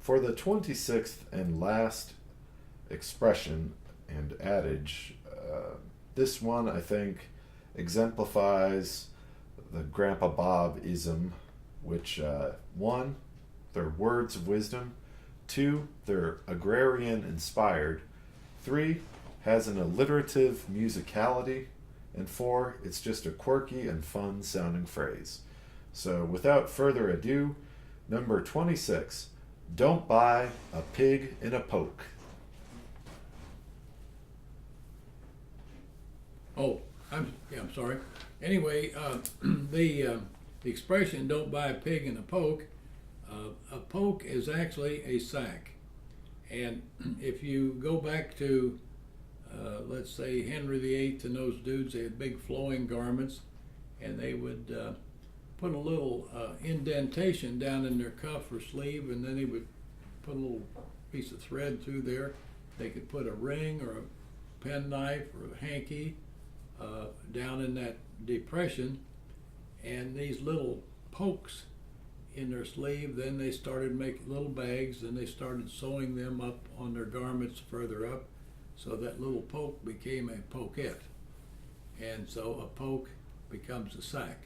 For the 26th and last expression and adage, this one I think exemplifies the Grandpa Bob ism, which one, they're words of wisdom, two, they're agrarian inspired, three, has an alliterative musicality, and four, it's just a quirky and fun sounding phrase. So without further ado, number 26, don't buy a pig in a poke. Oh, I'm sorry. Anyway, the expression "don't buy a pig in a poke." A poke is actually a sack, and if you go back to, let's say Henry VIII and those dudes, they had big flowing garments, and they would put a little indentation down in their cuff or sleeve, and then they would put a little piece of thread through there. They could put a ring or a penknife or a hanky down in that depression, and these little pokes in their sleeve, then they started making little bags, and they started sewing them up on their garments further up, so that little poke became a pokette, and so a poke becomes a sack.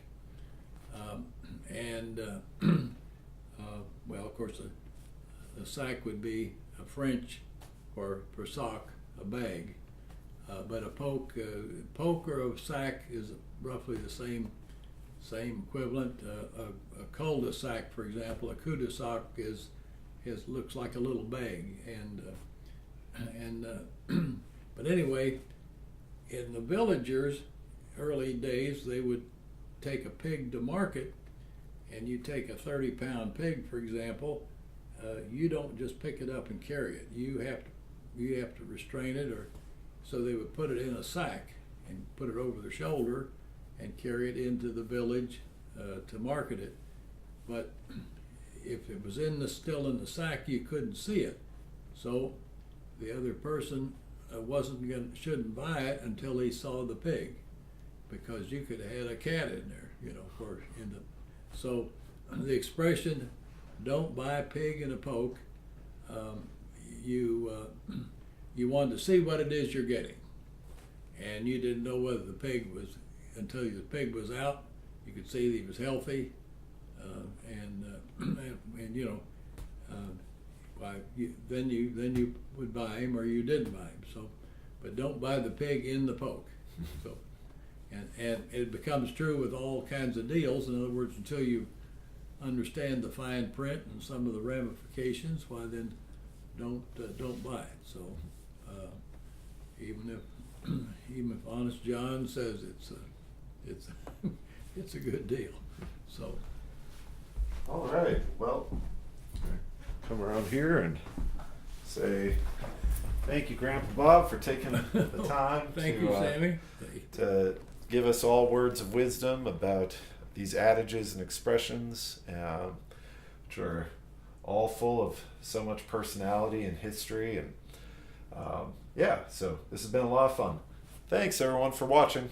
Well, of course, a sack would be a French for sock, a bag. But a poke or a sack is roughly the same equivalent. A cul-de-sac, for example, a cul-de-sac looks like a little bag, but anyway, in the villagers' early days, they would take a pig to market, and you take a 30-pound pig, for example. You don't just pick it up and carry it. You have to restrain it, or so they would put it in a sack and put it over their shoulder and carry it into the village to market it. But if it was still in the sack, you couldn't see it. So the other person shouldn't buy it until he saw the pig, because you could have had a cat in there, so the expression "don't buy a pig in a poke," you wanted to see what it is you're getting, and you didn't know whether the pig was, until the pig was out. You could see that he was healthy, then you would buy him, or you didn't buy him. So, but don't buy the pig in the poke. So, and it becomes true with all kinds of deals. In other words, until you understand the fine print and some of the ramifications, why then don't buy it. So even if Honest John says it's a good deal. So All right, well, come around here and say thank you, Grandpa Bob, for taking the time thank you, Sammy, to give us all words of wisdom about these adages and expressions, which are all full of so much personality and history. And so this has been a lot of fun. Thanks, everyone, for watching.